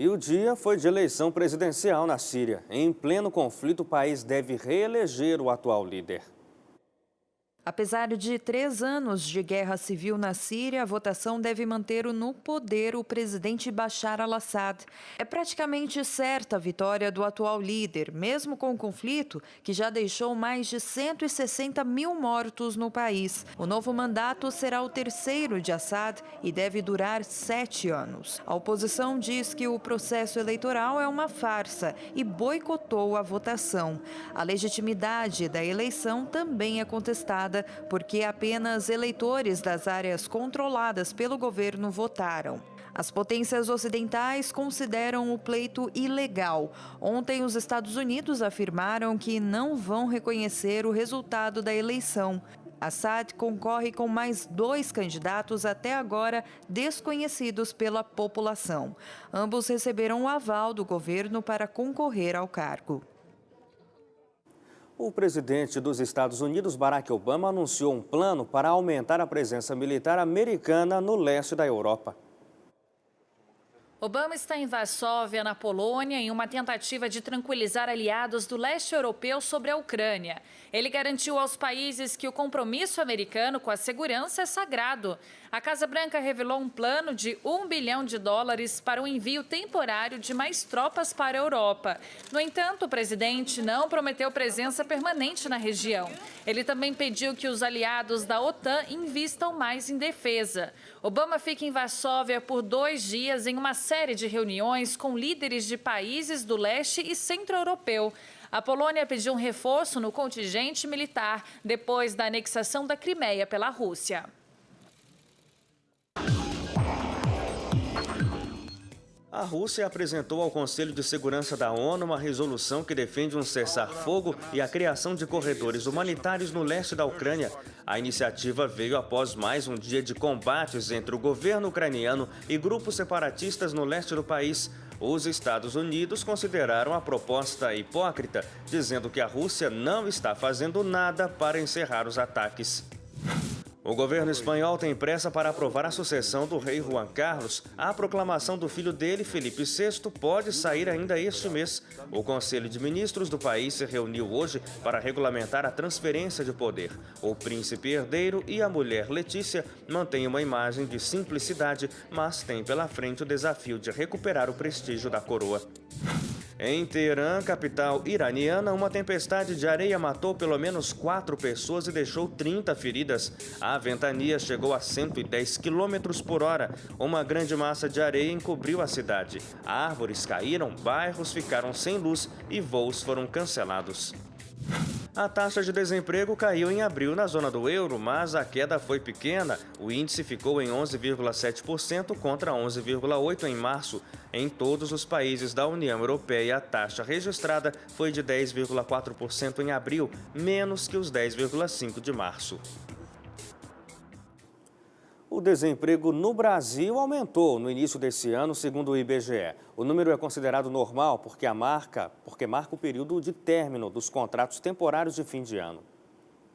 E o dia foi de eleição presidencial na Síria. Em pleno conflito, o país deve reeleger o atual líder. Apesar de 3 anos de guerra civil na Síria, a votação deve manter no poder o presidente Bashar al-Assad. É praticamente certa a vitória do atual líder, mesmo com o conflito que já deixou mais de 160 mil mortos no país. O novo mandato será o terceiro de Assad e deve durar 7 anos. A oposição diz que o processo eleitoral é uma farsa e boicotou a votação. A legitimidade da eleição também é contestada, porque apenas eleitores das áreas controladas pelo governo votaram. As potências ocidentais consideram o pleito ilegal. Ontem, os Estados Unidos afirmaram que não vão reconhecer o resultado da eleição. Assad concorre com mais 2 candidatos até agora desconhecidos pela população. Ambos receberam o aval do governo para concorrer ao cargo. O presidente dos Estados Unidos, Barack Obama, anunciou um plano para aumentar a presença militar americana no leste da Europa. Obama está em Varsóvia, na Polônia, em uma tentativa de tranquilizar aliados do leste europeu sobre a Ucrânia. Ele garantiu aos países que o compromisso americano com a segurança é sagrado. A Casa Branca revelou um plano de $1 bilhão para o envio temporário de mais tropas para a Europa. No entanto, o presidente não prometeu presença permanente na região. Ele também pediu que os aliados da OTAN invistam mais em defesa. Obama fica em Varsóvia por 2 dias em uma série de reuniões com líderes de países do leste e centro-europeu. A Polônia pediu um reforço no contingente militar depois da anexação da Crimeia pela Rússia. A Rússia apresentou ao Conselho de Segurança da ONU uma resolução que defende um cessar-fogo e a criação de corredores humanitários no leste da Ucrânia. A iniciativa veio após mais um dia de combates entre o governo ucraniano e grupos separatistas no leste do país. Os Estados Unidos consideraram a proposta hipócrita, dizendo que a Rússia não está fazendo nada para encerrar os ataques. O governo espanhol tem pressa para aprovar a sucessão do rei Juan Carlos. A proclamação do filho dele, Felipe VI, pode sair ainda este mês. O Conselho de Ministros do país se reuniu hoje para regulamentar a transferência de poder. O príncipe herdeiro e a mulher Letícia mantêm uma imagem de simplicidade, mas têm pela frente o desafio de recuperar o prestígio da coroa. Em Teherã, capital iraniana, uma tempestade de areia matou pelo menos 4 pessoas e deixou 30 feridas. A ventania chegou a 110 km por hora. Uma grande massa de areia encobriu a cidade. Árvores caíram, bairros ficaram sem luz e voos foram cancelados. A taxa de desemprego caiu em abril na zona do euro, mas a queda foi pequena. O índice ficou em 11,7% contra 11,8% em março. Em todos os países da União Europeia, a taxa registrada foi de 10,4% em abril, menos que os 10,5% de março. O desemprego no Brasil aumentou no início desse ano, segundo o IBGE. O número é considerado normal porque marca o período de término dos contratos temporários de fim de ano.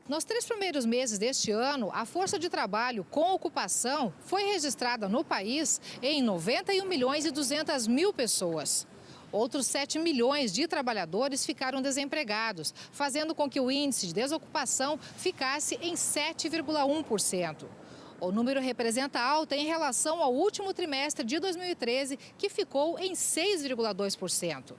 Nos 3 primeiros meses deste ano, a força de trabalho com ocupação foi registrada no país em 91.200.000 pessoas. Outros 7 milhões de trabalhadores ficaram desempregados, fazendo com que o índice de desocupação ficasse em 7,1%. O número representa alta em relação ao último trimestre de 2013, que ficou em 6,2%.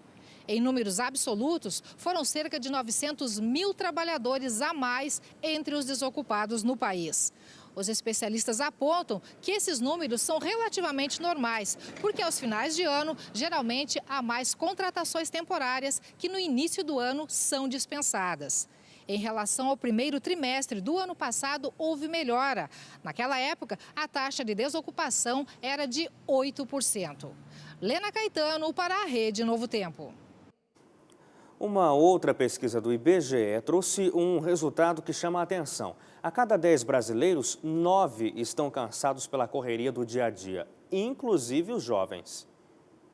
Em números absolutos, foram cerca de 900 mil trabalhadores a mais entre os desocupados no país. Os especialistas apontam que esses números são relativamente normais, porque aos finais de ano, geralmente há mais contratações temporárias que no início do ano são dispensadas. Em relação ao primeiro trimestre do ano passado, houve melhora. Naquela época, a taxa de desocupação era de 8%. Lena Caetano para a Rede Novo Tempo. Uma outra pesquisa do IBGE trouxe um resultado que chama a atenção. A cada 10 brasileiros, 9 estão cansados pela correria do dia a dia, inclusive os jovens.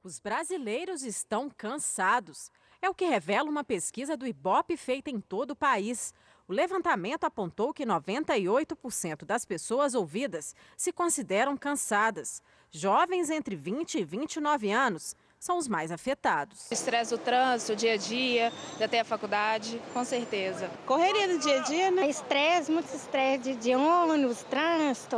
Os brasileiros estão cansados. É o que revela uma pesquisa do IBOPE feita em todo o país. O levantamento apontou que 98% das pessoas ouvidas se consideram cansadas. Jovens entre 20 e 29 anos são os mais afetados. Estresse do trânsito, o dia a dia, até a faculdade, com certeza. Correria do dia a dia, né? Estresse, muito estresse de ônibus, trânsito,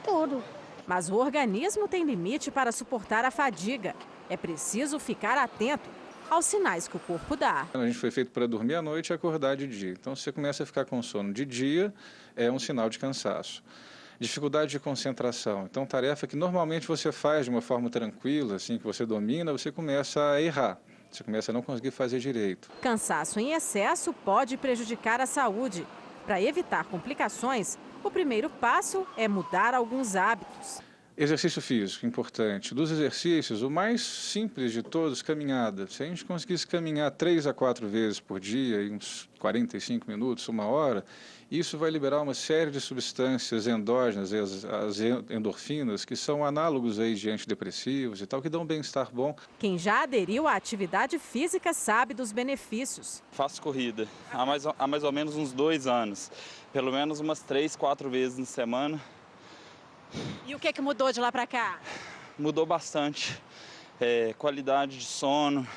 tudo. Mas o organismo tem limite para suportar a fadiga. É preciso ficar atento aos sinais que o corpo dá. A gente foi feito para dormir à noite e acordar de dia. Então, se você começa a ficar com sono de dia, é um sinal de cansaço. Dificuldade de concentração. Então, tarefa que normalmente você faz de uma forma tranquila, assim, que você domina, você começa a errar. Você começa a não conseguir fazer direito. Cansaço em excesso pode prejudicar a saúde. Para evitar complicações, o primeiro passo é mudar alguns hábitos. Exercício físico, importante. Dos exercícios, o mais simples de todos, caminhada. Se a gente conseguisse caminhar 3 a 4 vezes por dia, em uns 45 minutos, 1 hora, isso vai liberar uma série de substâncias endógenas, as endorfinas, que são análogos aí de antidepressivos e tal, que dão um bem-estar bom. Quem já aderiu à atividade física sabe dos benefícios. Faço corrida há mais ou menos uns 2 anos, pelo menos umas 3, 4 vezes na semana. E o que mudou de lá para cá? Mudou bastante. Qualidade de sono,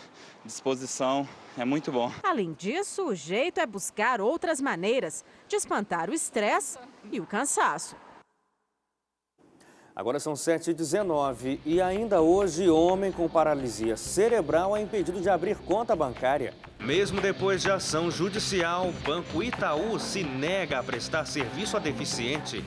disposição, é muito bom. Além disso, o jeito é buscar outras maneiras de espantar o estresse e o cansaço. Agora são 7h19 e ainda hoje, homem com paralisia cerebral é impedido de abrir conta bancária. Mesmo depois de ação judicial, o Banco Itaú se nega a prestar serviço a deficiente.